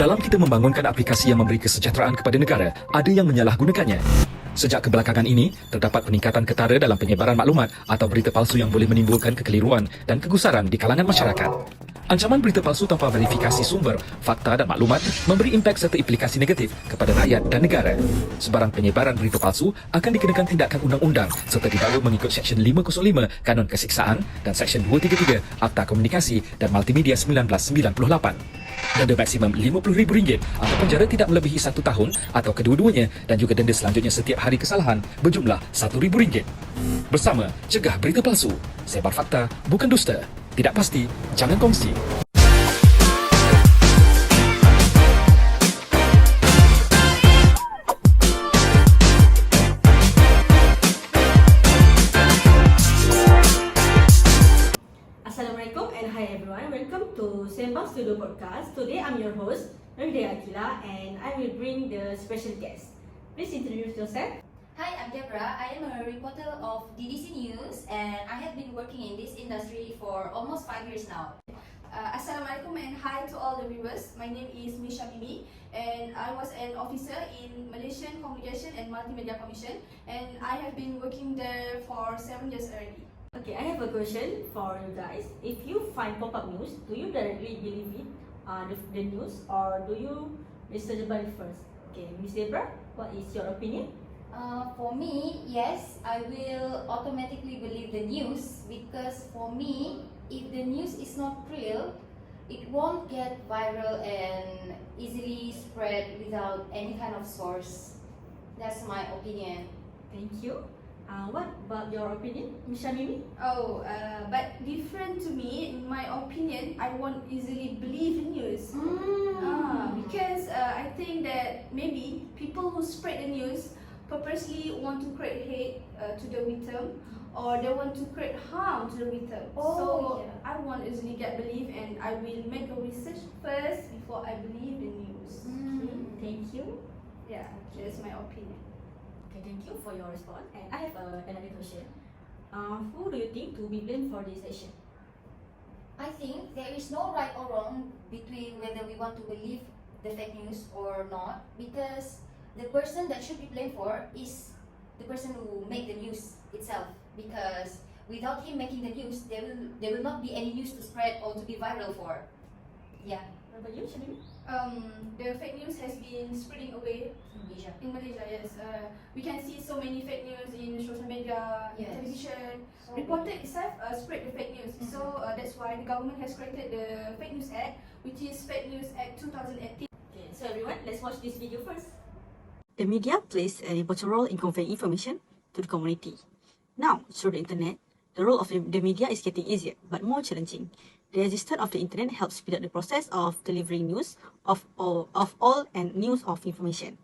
Dalam kita membangunkan aplikasi yang memberi kesejahteraan kepada negara, ada yang menyalahgunakannya. Sejak kebelakangan ini, terdapat peningkatan ketara dalam penyebaran maklumat atau berita palsu yang boleh menimbulkan kekeliruan dan kegusaran di kalangan masyarakat. Ancaman berita palsu tanpa verifikasi sumber, fakta dan maklumat memberi impak serta implikasi negatif kepada rakyat dan negara. Sebarang penyebaran berita palsu akan dikenakan tindakan undang-undang serta didakwa mengikut Seksyen 505 Kanun Kesiksaan dan Seksyen 233 Akta Komunikasi dan Multimedia 1998. Denda maksimum RM50,000 atau penjara tidak melebihi 1 tahun atau kedua-duanya dan juga denda selanjutnya setiap hari kesalahan berjumlah RM1,000. Bersama, cegah berita palsu. Sebar fakta, bukan dusta. Tidak pasti, jangan kongsi. Assalamualaikum and hi everyone. Welcome to Sembang Studio Podcast. Today I'm your host, Nurdia Akila, and I will bring the special guest. Please introduce yourself. Hi, I'm Deborah. I am a reporter of DDC News and I have been working in this industry for almost 5 years now. Assalamualaikum and hi to all the viewers. My name is Misha Mimi and I was an officer in Malaysian Communication and Multimedia Commission and I have been working there for 7 years already. Okay, I have a question for you guys. If you find pop-up news, do you directly believe it, the news, or do you research about it first? Okay, Miss Deborah, what is your opinion? For me, yes, I will automatically believe the news because for me, if the news is not real, it won't get viral and easily spread without any kind of source. That's my opinion. Thank you. What about your opinion, Miss Mimi? But different to me, in my opinion, I won't easily believe the news. Because I think that maybe people who spread the news purposely want to create hate to the victim or they want to create harm to the victim. I won't easily get believed and I will make a research first before I believe the news. Okay, thank you. Yeah, that's my opinion. Okay, thank you for your response. And I have another question. Who do you think to be blamed for this action? I think there is no right or wrong between whether we want to believe the fake news or not because the person that should be blamed for is the person who made the news itself because without him making the news, there will not be any news to spread or to be viral for. Yeah. What about you, Shamimi? The fake news has been spreading away in Malaysia, yes. We can see so many fake news in social media, Yes. television. Reporter itself spread the fake news. So that's why the government has created the Fake News Act, which is Fake News Act 2018. Okay, so everyone, let's watch this video first. The media plays a vital role in conveying information to the community. Now, through the internet, the role of the media is getting easier but more challenging. The existence of the internet helps speed up the process of delivering news of all and news of information.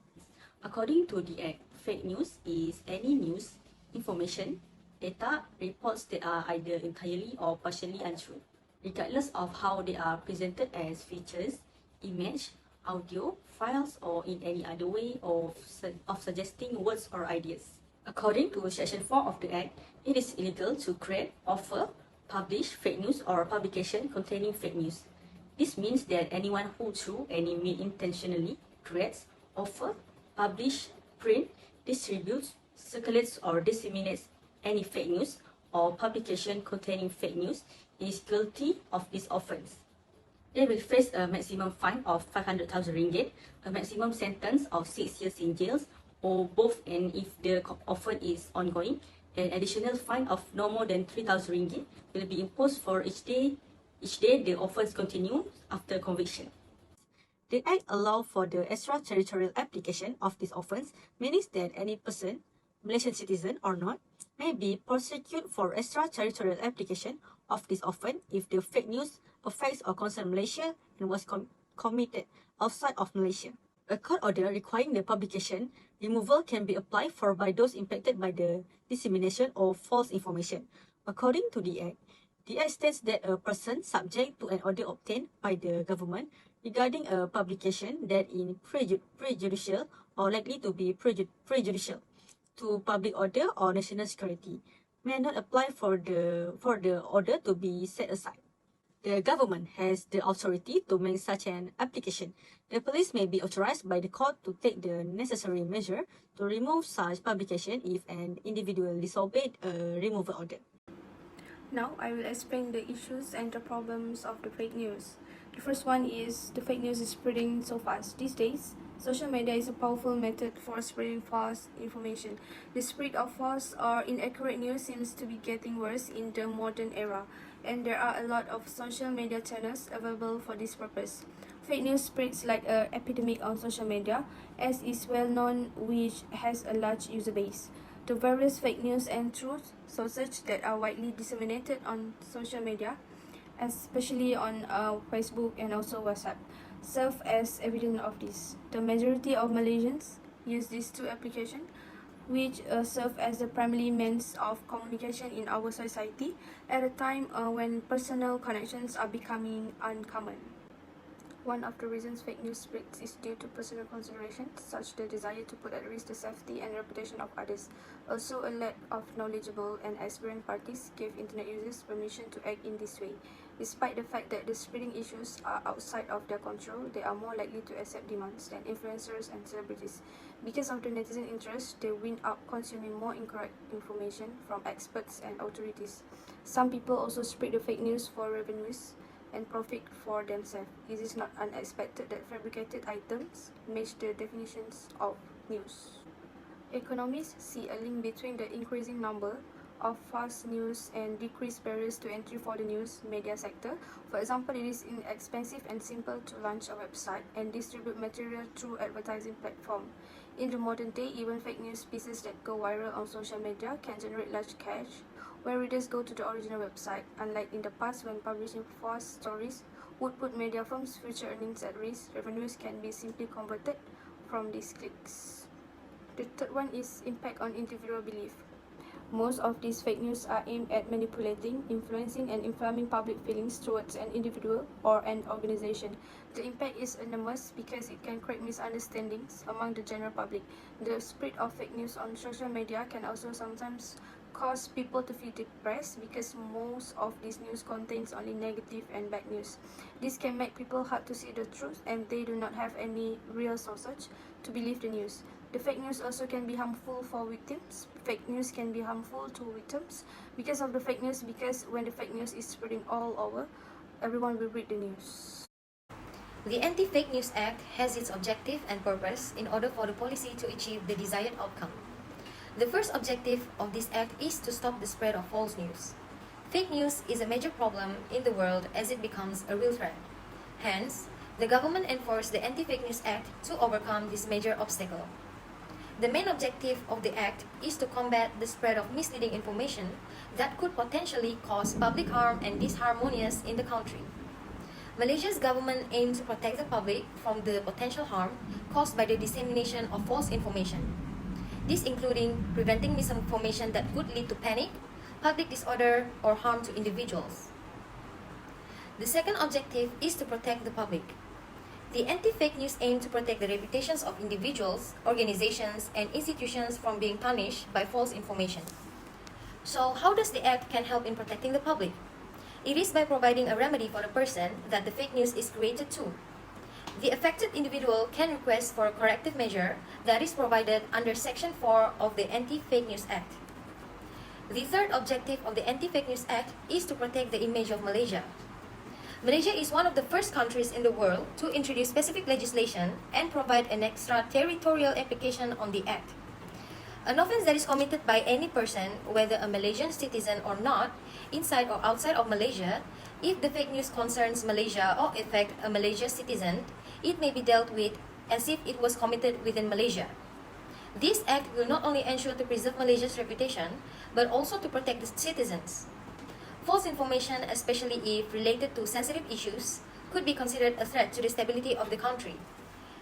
According to the Act, fake news is any news, information, data, reports that are either entirely or partially untrue, regardless of how they are presented as features, image, audio, files, or in any other way of suggesting words or ideas. According to Section 4 of the Act, it is illegal to create, offer, publish fake news or publication containing fake news. This means that anyone who through any means intentionally creates, offer, publish, print, distributes, circulates or disseminates any fake news or publication containing fake news is guilty of this offence. They will face a maximum fine of RM500,000, a maximum sentence of 6 years in jail or both, and if the offence is ongoing, an additional fine of no more than RM3,000 will be imposed for each day the offence continues after conviction. The Act allows for the extraterritorial application of this offence, meaning that any person, Malaysian citizen or not, may be prosecuted for extraterritorial application of this offence if the fake news affects or concerns Malaysia and was committed outside of Malaysia. A court order requiring the publication removal can be applied for by those impacted by the dissemination of false information. According to the Act states that a person subject to an order obtained by the government regarding a publication that is prejudicial or likely to be prejudicial to public order or national security may not apply for the order to be set aside. the government has the authority to make such an application. The police may be authorized by the court to take the necessary measure to remove such publication if an individual disobeyed a removal order. Now, I will explain the issues and the problems of the fake news. The first one is the fake news is spreading so fast. These days, social media is a powerful method for spreading false information. The spread of false or inaccurate news seems to be getting worse in the modern era, and there are a lot of social media channels available for this purpose. Fake news spreads like an epidemic on social media, as is well known, which has a large user base. The various fake news and truth sources that are widely disseminated on social media, especially on Facebook and also WhatsApp, serve as evidence of this. The majority of Malaysians use these two applications, which serve as the primary means of communication in our society at a time when personal connections are becoming uncommon. One of the reasons fake news spreads is due to personal considerations, such as the desire to put at risk the safety and reputation of others. Also, a lack of knowledgeable and experienced parties give internet users permission to act in this way. Despite the fact that the spreading issues are outside of their control, they are more likely to accept demands than influencers and celebrities. Because of the netizen interest, they wind up consuming more incorrect information from experts and authorities. Some people also spread the fake news for revenues and profit for themselves. It is not unexpected that fabricated items match the definitions of news. Economists see a link between the increasing number of false news and decreased barriers to entry for the news media sector. For example, it is inexpensive and simple to launch a website and distribute material through advertising platform. In the modern day, even fake news pieces that go viral on social media can generate large cash when readers go to the original website, unlike in the past when publishing false stories would put media firms' future earnings at risk. Revenues can be simply converted from these clicks. The third one is impact on individual belief. Most of these fake news are aimed at manipulating, influencing, and inflaming public feelings towards an individual or an organization. The impact is enormous because it can create misunderstandings among the general public. The spread of fake news on social media can also sometimes cause people to feel depressed because most of this news contains only negative and bad news. This can make people hard to see the truth and they do not have any real sources to believe the news. The fake news also can be harmful for victims. Fake news can be harmful to victims because of the fake news, because when the fake news is spreading all over, everyone will read the news. The Anti-Fake News Act has its objective and purpose in order for the policy to achieve the desired outcome. The first objective of this act is to stop the spread of false news. Fake news is a major problem in the world as it becomes a real threat. Hence, the government enforced the Anti-Fake News Act to overcome this major obstacle. The main objective of the act is to combat the spread of misleading information that could potentially cause public harm and disharmonious in the country. Malaysia's government aims to protect the public from the potential harm caused by the dissemination of false information. This including preventing misinformation that could lead to panic, public disorder, or harm to individuals. The second objective is to protect the public. The anti-fake news aim to protect the reputations of individuals, organizations, and institutions from being tarnished by false information. So, how does the Act can help in protecting the public? It is by providing a remedy for the person that the fake news is created to. The affected individual can request for a corrective measure that is provided under Section 4 of the Anti-Fake News Act. The third objective of the Anti-Fake News Act is to protect the image of Malaysia. Malaysia is one of the first countries in the world to introduce specific legislation and provide an extraterritorial application on the Act. An offence that is committed by any person, whether a Malaysian citizen or not, inside or outside of Malaysia, if the fake news concerns Malaysia or affect a Malaysian citizen, it may be dealt with as if it was committed within Malaysia. This Act will not only ensure to preserve Malaysia's reputation, but also to protect the citizens. False information, especially if related to sensitive issues, could be considered a threat to the stability of the country.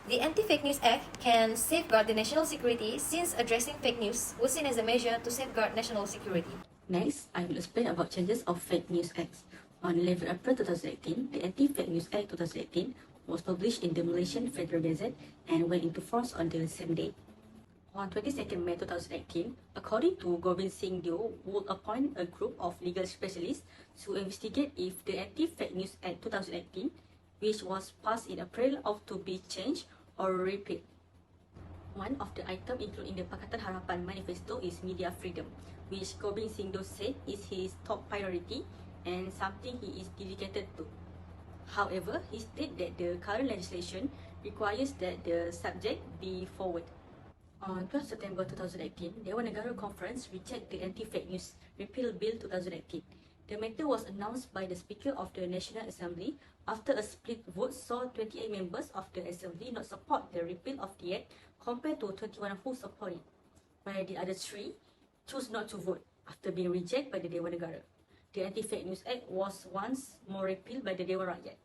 The Anti-Fake News Act can safeguard the national security since addressing fake news was seen as a measure to safeguard national security. Next, I will explain about changes of Fake News Acts. On 11 April 2018, the Anti-Fake News Act 2018 was published in the Malaysian Federal Gazette and went into force on the same day. On 22nd May 2018, according to Govind Singh Deo, would appoint a group of legal specialists to investigate if the Anti-Fake News Act 2018, which was passed in April, ought to be changed or repealed. One of the items included in the Pakatan Harapan manifesto is media freedom, which Govind Singh Deo said is his top priority and something he is dedicated to. However, he stated that the current legislation requires that the subject be forward. On 12 September 2018, Dewan Negara Conference rejected the Anti-Fake News Repeal Bill 2018. The matter was announced by the Speaker of the National Assembly after a split vote saw 28 members of the Assembly not support the repeal of the Act compared to 21 who support it, while the other 3 chose not to vote after being rejected by the Dewan Negara. The Anti-Fake News Act was once more repealed by the Dewan Rakyat.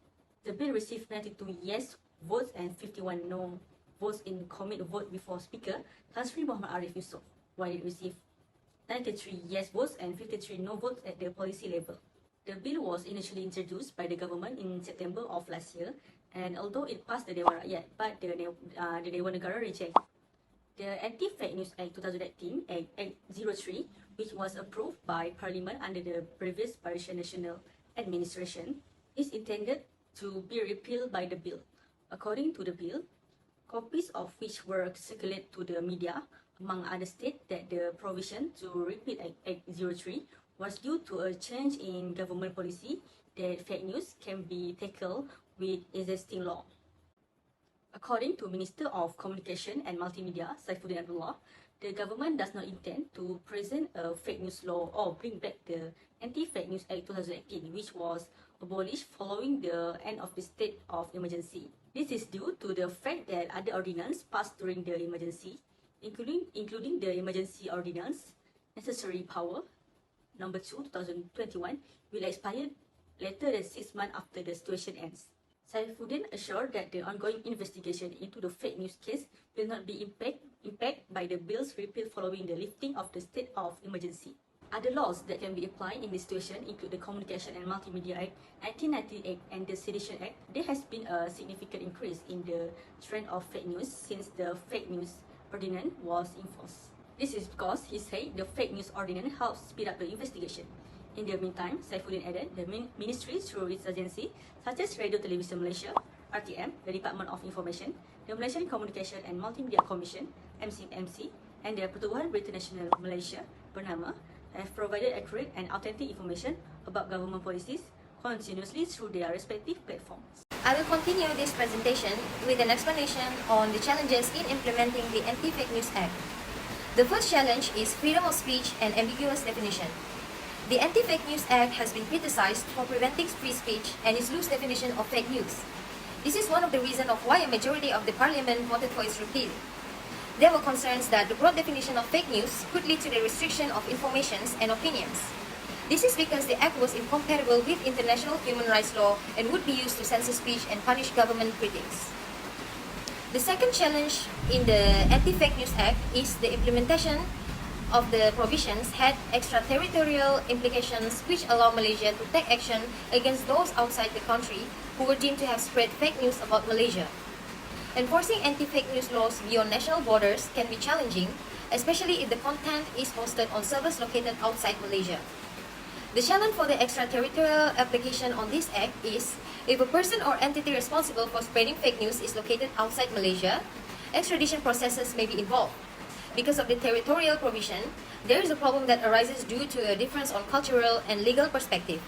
The bill received 92 yes votes and 51 no votes in commit vote before Speaker Tan Sri Muhammad Arif Yusof, while it received 93 yes votes and 53 no votes at the policy level. The bill was initially introduced by the government in September of last year, and although it passed the Dewan Rakyat, but the Dewan Negara rejected. The Anti-Fake News Act 2018, Act 03, which was approved by Parliament under the previous Barisan Nasional administration, is intended to be repealed by the bill. According to the bill, copies of which were circulated to the media, among other state that the provision to repeal Act 03 was due to a change in government policy that fake news can be tackled with existing law. According to Minister of Communication and Multimedia, Saifuddin Abdullah, the government does not intend to present a fake news law or bring back the Anti-Fake News Act 2018, which was abolished following the end of the state of emergency. This is due to the fact that other ordinances passed during the emergency, including the Emergency Ordinance Necessary Power Number 2, 2021, will expire later than 6 months after the situation ends. Saifuddin assured that the ongoing investigation into the fake news case will not be impacted by the bill's repeal following the lifting of the state of emergency. Other laws that can be applied in this situation include the Communication and Multimedia Act 1998 and the Sedition Act. There has been a significant increase in the trend of fake news since the Fake News Ordinance was enforced. This is because he said the Fake News Ordinance helps speed up the investigation. In the meantime, Saifuddin added the ministry through its agency such as Radio Television Malaysia, RTM, the Department of Information, the Malaysian Communication and Multimedia Commission, MCMC, and the Pertubuhan Berita Nasional Malaysia, bernama, have provided accurate and authentic information about government policies continuously through their respective platforms. I will continue this presentation with an explanation on the challenges in implementing the Anti-Fake News Act. The first challenge is freedom of speech and ambiguous definition. The Anti-Fake News Act has been criticized for preventing free speech and its loose definition of fake news. This is one of the reasons of why a majority of the parliament voted for its repeal. There were concerns that the broad definition of fake news could lead to the restriction of informations and opinions. This is because the act was incompatible with international human rights law and would be used to censor speech and punish government critics. The second challenge in the Anti-Fake News Act is the implementation of the provisions had extraterritorial implications which allow Malaysia to take action against those outside the country who were deemed to have spread fake news about Malaysia. Enforcing anti-fake news laws beyond national borders can be challenging, especially if the content is hosted on servers located outside Malaysia. The challenge for the extraterritorial application on this act is if a person or entity responsible for spreading fake news is located outside Malaysia, extradition processes may be involved. Because of the territorial provision, there is a problem that arises due to a difference on cultural and legal perspective.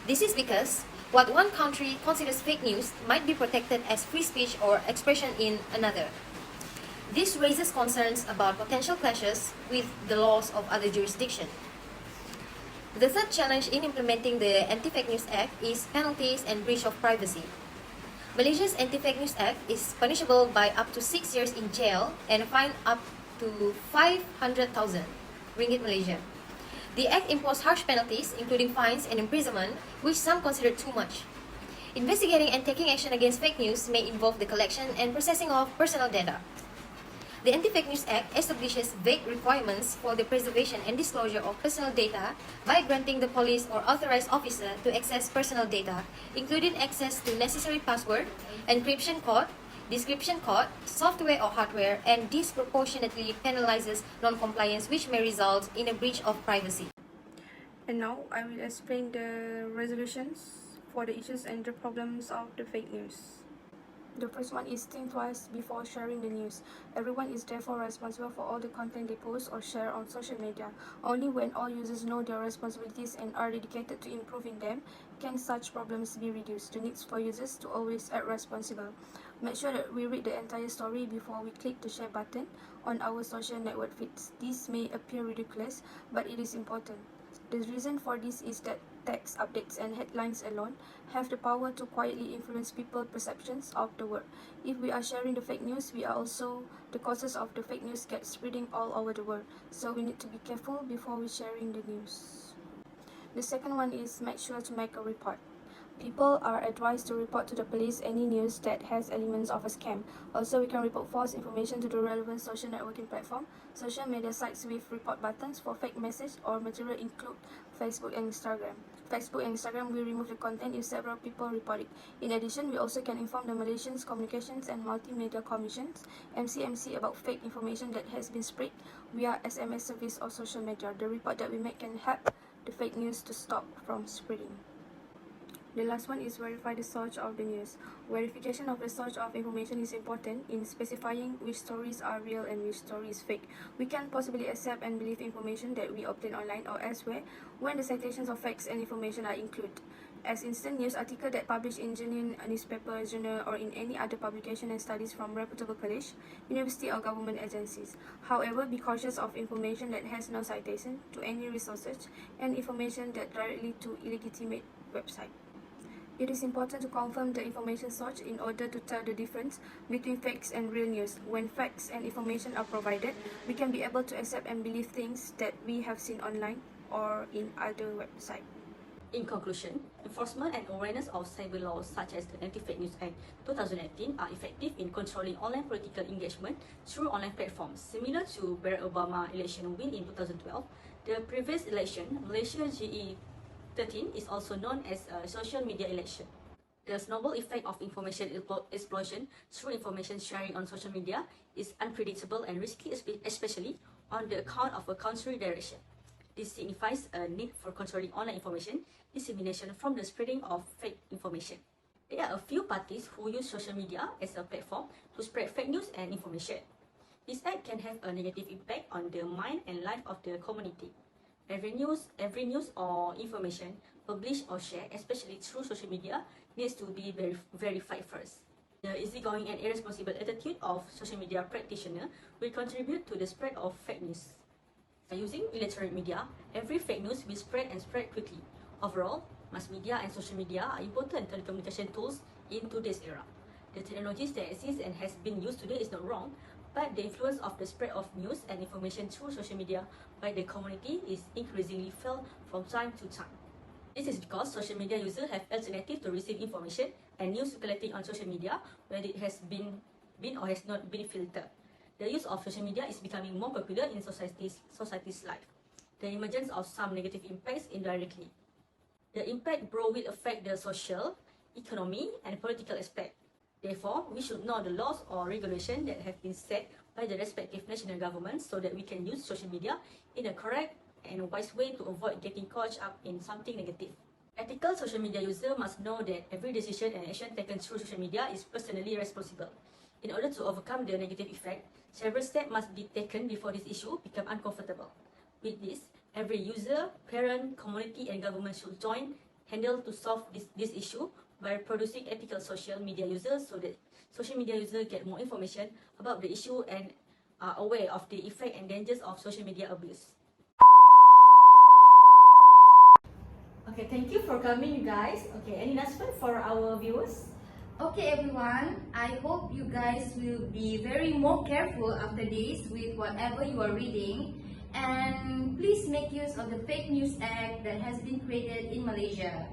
This is because what one country considers fake news might be protected as free speech or expression in another. This raises concerns about potential clashes with the laws of other jurisdictions. The third challenge in implementing the Anti-Fake News Act is penalties and breach of privacy. Malaysia's Anti-Fake News Act is punishable by up to 6 years in jail and a fine up to 500,000 ringgit Malaysia. The Act imposed harsh penalties, including fines and imprisonment, which some consider too much. Investigating and taking action against fake news may involve the collection and processing of personal data. The Anti-Fake News Act establishes vague requirements for the preservation and disclosure of personal data by granting the police or authorized officer to access personal data, including access to necessary password, encryption code, description code, software or hardware, and disproportionately penalizes non-compliance, which may result in a breach of privacy. And now I will explain the resolutions for the issues and the problems of the fake news. The first one is think twice before sharing the news. Everyone is therefore responsible for all the content they post or share on social media. Only when all users know their responsibilities and are dedicated to improving them can such problems be reduced. The needs for users to always act responsible. Make sure that we read the entire story before we click the share button on our social network feeds. This may appear ridiculous, but it is important. The reason for this is that text updates and headlines alone have the power to quietly influence people's perceptions of the world. If we are sharing the fake news, we are also the causes of the fake news get spreading all over the world. So we need to be careful before we sharing the news. The second one is make sure to make a report. People are advised to report to the police any news that has elements of a scam. Also, we can report false information to the relevant social networking platform. Social media sites with report buttons for fake message or material include Facebook and Instagram. Facebook and Instagram will remove the content if several people report it. In addition, we also can inform the Malaysian Communications and Multimedia Commissions (MCMC) about fake information that has been spread via SMS service or social media. The report that we make can help the fake news to stop from spreading. The last one is verify the source of the news. Verification of the source of information is important in specifying which stories are real and which story is fake. We can possibly accept and believe information that we obtain online or elsewhere when the citations of facts and information are included. As instant news article that published in genuine newspaper, journal, or in any other publication and studies from reputable college, university, or government agencies. However, be cautious of information that has no citation to any resources and information that directly to illegitimate website. It is important to confirm the information source in order to tell the difference between facts and real news. When facts and information are provided, we can be able to accept and believe things that we have seen online or in other websites. In conclusion, enforcement and awareness of cyber laws such as the Anti-Fake News Act 2018 are effective in controlling online political engagement through online platforms. Similar to Barack Obama election win in 2012, the previous election, Malaysia GE13, is also known as a social media election. The snowball effect of information explosion through information sharing on social media is unpredictable and risky, especially on the account of a contrary direction. This signifies a need for controlling online information dissemination from the spreading of fake information. There are a few parties who use social media as a platform to spread fake news and information. This act can have a negative impact on the mind and life of the community. Every news or information published or shared, especially through social media, needs to be verified first. The easygoing and irresponsible attitude of social media practitioners will contribute to the spread of fake news. By using electronic media, every fake news will spread and spread quickly. Overall, mass media and social media are important telecommunication tools in today's era. The technologies that exist and has been used today is not wrong, but the influence of the spread of news and information through social media by the community is increasingly felt from time to time. This is because social media users have alternatives to receive information and news circulating on social media where it has been or has not been filtered. The use of social media is becoming more popular in society's life. The emergence of some negative impacts indirectly. The impact will affect the social, economy, and political aspect. Therefore, we should know the laws or regulations that have been set by the respective national governments so that we can use social media in a correct and wise way to avoid getting caught up in something negative. Ethical social media users must know that every decision and action taken through social media is personally responsible. In order to overcome the negative effect, several steps must be taken before this issue becomes uncomfortable. With this, every user, parent, community, and government should join hands to solve this issue by producing ethical social media users so that social media users get more information about the issue and are aware of the effect and dangers of social media abuse. Okay, thank you for coming, you guys. Okay, any last word for our viewers? Okay everyone, I hope you guys will be very more careful after this with whatever you are reading, and please make use of the Fake News Act that has been created in Malaysia.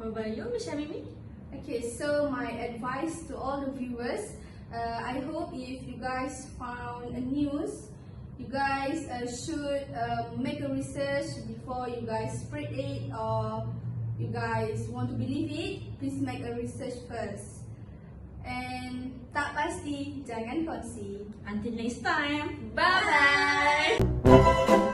What about you, Miss Mimi? Okay, so my advice to all the viewers, I hope if you guys found a news, you guys should make a research before you guys spread it, or you guys want to believe it, please make a research first. And tak pasti, jangan kongsi. Until next time. Bye-bye!